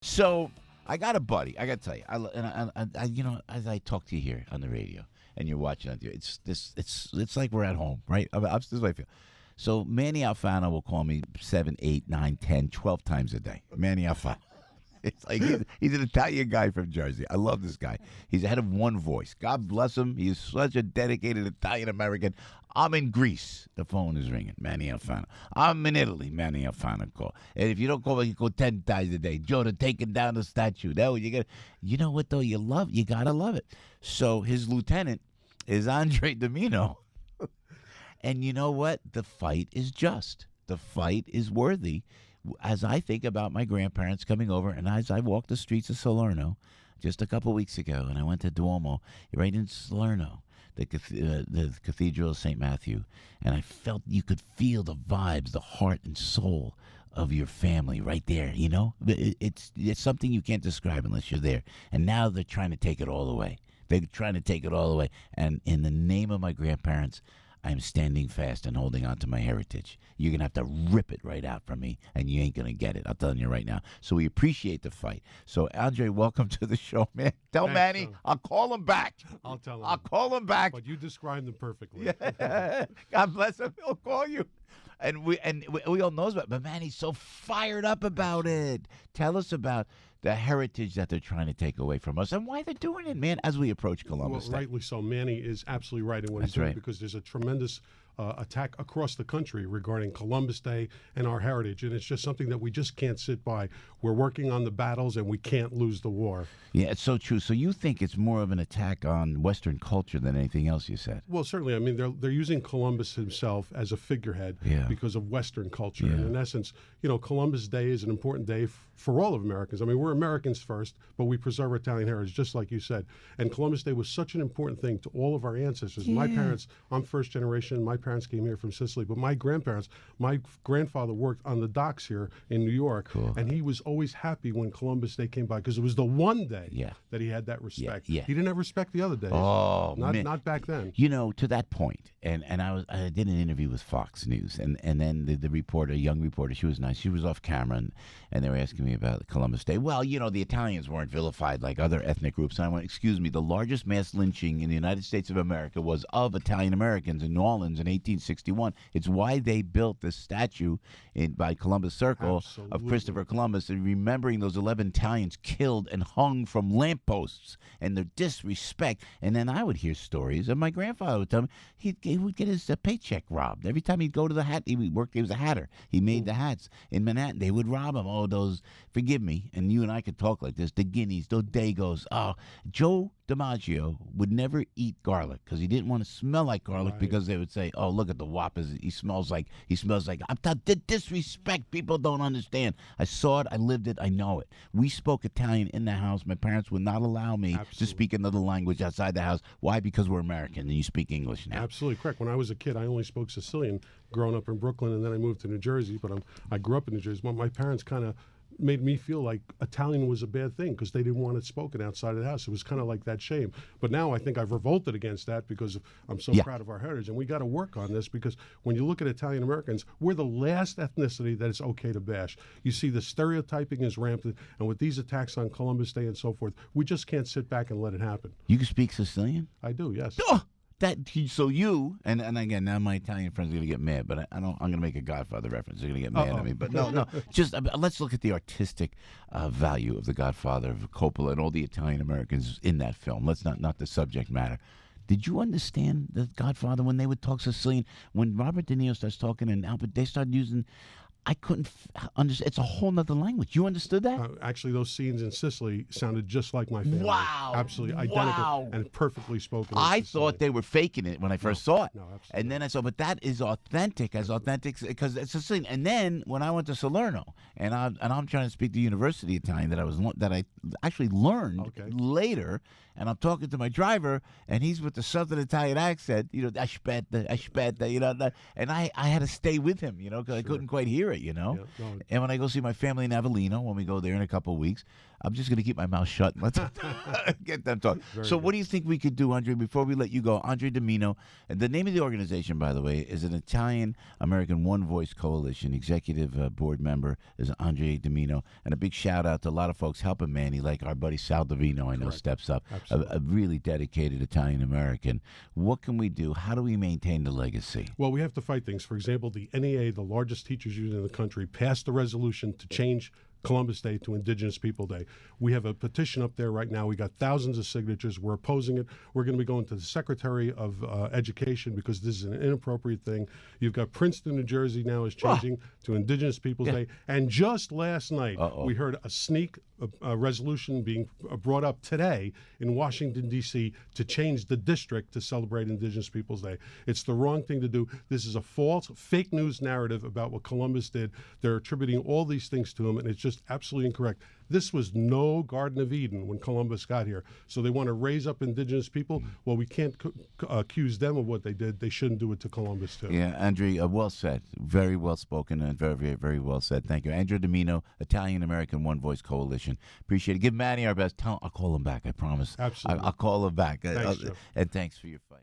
So I got a buddy. I got to tell you, as I talk to you here on the radio, and you're watching on TV, it's like we're at home, right? This is what I feel. So Manny Alfano will call me 7, 8, 9, 10, 12 times a day. Manny Alfano. It's like he's an Italian guy from Jersey. I love this guy. He's the head of One Voice. God bless him. He's such a dedicated Italian American. I'm in Greece. The phone is ringing. Manny Alfano. I'm in Italy. Manny Alfano call. And if you don't call me, you call 10 times a day. Joe, they're taking down the statue. That you get. You know what though? You gotta love it. So his lieutenant is Andre DiMino. And you know what? The fight is just. The fight is worthy. As I think about my grandparents coming over, and as I walked the streets of Salerno just a couple weeks ago, and I went to Duomo, right in Salerno, the Cathedral of St. Matthew, and I felt you could feel the vibes, the heart and soul of your family right there, you know? It's something you can't describe unless you're there. And now they're trying to take it all away. They're trying to take it all away. And in the name of my grandparents, I'm standing fast and holding on to my heritage. You're going to have to rip it right out from me, and you ain't going to get it. I'm telling you right now. So we appreciate the fight. So, Andre, welcome to the show, man. Tell Thanks, Manny, John. I'll call him back. I'll tell him. I'll call him back. But you described them perfectly. Yeah. God bless him. He'll call you. And we all knows about it. But, man, he's so fired up about it. Tell us about the heritage that they're trying to take away from us and why they're doing it, man, as we approach Columbus Day. Rightly so. Manny is absolutely right in what That's he's doing right. because there's a tremendous attack across the country regarding Columbus Day and our heritage, and it's just something that we just can't sit by. We're working on the battles, and we can't lose the war. Yeah, it's so true. So you think it's more of an attack on Western culture than anything else you said? Well, certainly. I mean, they're using Columbus himself as a figurehead because of Western culture. Yeah. And in essence, Columbus Day is an important day for all of Americans. I mean, we're Americans first, but we preserve Italian heritage, just like you said. And Columbus Day was such an important thing to all of our ancestors. Yeah. My parents, I'm first generation. My parents came here from Sicily, but my grandfather worked on the docks here in New York, and he was always happy when Columbus Day came by because it was the one day that he had that respect. Yeah. He didn't have respect the other days. Oh, man. Not back then. To that point, and I did an interview with Fox News, and then the reporter, young reporter, she was nice. She was off camera, and they were asking me about Columbus Day. Well, the Italians weren't vilified like other ethnic groups. And I went, excuse me, the largest mass lynching in the United States of America was of Italian Americans in New Orleans in 1861. It's why they built the statue by Columbus Circle of Christopher Columbus, and remembering those 11 Italians killed and hung from lampposts and their disrespect. And then I would hear stories, and my grandfather would tell me he would get his paycheck robbed. Every time he'd go to the hat, he was a hatter. He made the hats in Manhattan. They would rob him. Oh, those, forgive me, and you and I could talk like this, the guineas, those Dagos. Oh, Joe DiMaggio would never eat garlic because he didn't want to smell like garlic because they would say, oh, look at the whoppers. He smells like, the disrespect people don't understand. I saw it. I lived it. I know it. We spoke Italian in the house. My parents would not allow me to speak another language outside the house. Why? Because we're American and you speak English now. Absolutely correct. When I was a kid, I only spoke Sicilian growing up in Brooklyn, and then I moved to New Jersey, but I grew up in New Jersey. My parents kind of made me feel like Italian was a bad thing because they didn't want it spoken outside of the house. It was kind of like that shame. But now I think I've revolted against that because I'm so proud of our heritage. And we got to work on this because when you look at Italian Americans, we're the last ethnicity that it's okay to bash. You see the stereotyping is rampant, and with these attacks on Columbus Day and so forth, we just can't sit back and let it happen. You can speak Sicilian? I do, yes. Oh! So you and again, now my Italian friends are gonna get mad, but I'm gonna make a Godfather reference. They're gonna get mad at me, but no. Just let's look at the artistic value of the Godfather of Coppola and all the Italian Americans in that film. Let's not the subject matter. Did you understand the Godfather when they would talk Sicilian? When Robert De Niro starts talking and Albert, they start using. I couldn't understand. It's a whole nother language. You understood that? Actually, those scenes in Sicily sounded just like my family. Wow. Absolutely identical and perfectly spoken. I thought they were faking it when I first saw it. No, absolutely. And then I saw, but that is authentic because it's a scene. And then when I went to Salerno, and I'm trying to speak the university Italian that I actually learned later, and I'm talking to my driver, and he's with the Southern Italian accent, aspetta, and I had to stay with him, because I couldn't quite hear it, Yeah, no. And when I go see my family in Avellino, when we go there in a couple of weeks, I'm just going to keep my mouth shut and let's get them talking. So what do you think we could do, Andre, before we let you go? Andre DiMino. And the name of the organization, by the way, is an Italian-American One Voice Coalition. Executive board member is Andre DiMino. And a big shout-out to a lot of folks helping Manny, like our buddy Sal Divino, I know, steps up, a really dedicated Italian-American. What can we do? How do we maintain the legacy? Well, we have to fight things. For example, the NEA, the largest teachers union in the country, passed a resolution to change Columbus Day to Indigenous People Day. We have a petition up there right now. We got thousands of signatures. We're opposing it. We're going to be going to the Secretary of Education because this is an inappropriate thing. You've got Princeton, New Jersey now is changing to Indigenous Peoples Day. And just last night, we heard a sneak resolution being brought up today in Washington, D.C. to change the district to celebrate Indigenous Peoples Day. It's the wrong thing to do. This is a false, fake news narrative about what Columbus did. They're attributing all these things to him, and it's just absolutely incorrect. This was no Garden of Eden when Columbus got here. So they want to raise up indigenous people. Well, we can't accuse them of what they did. They shouldn't do it to Columbus, too. Yeah, Andre, well said. Very well spoken and very, very, very well said. Thank you. Andre DiMino, Italian-American One Voice Coalition. Appreciate it. Give Manny our best. I'll call him back, I promise. Absolutely. I'll call him back. Thanks, Joe. And thanks for your fight.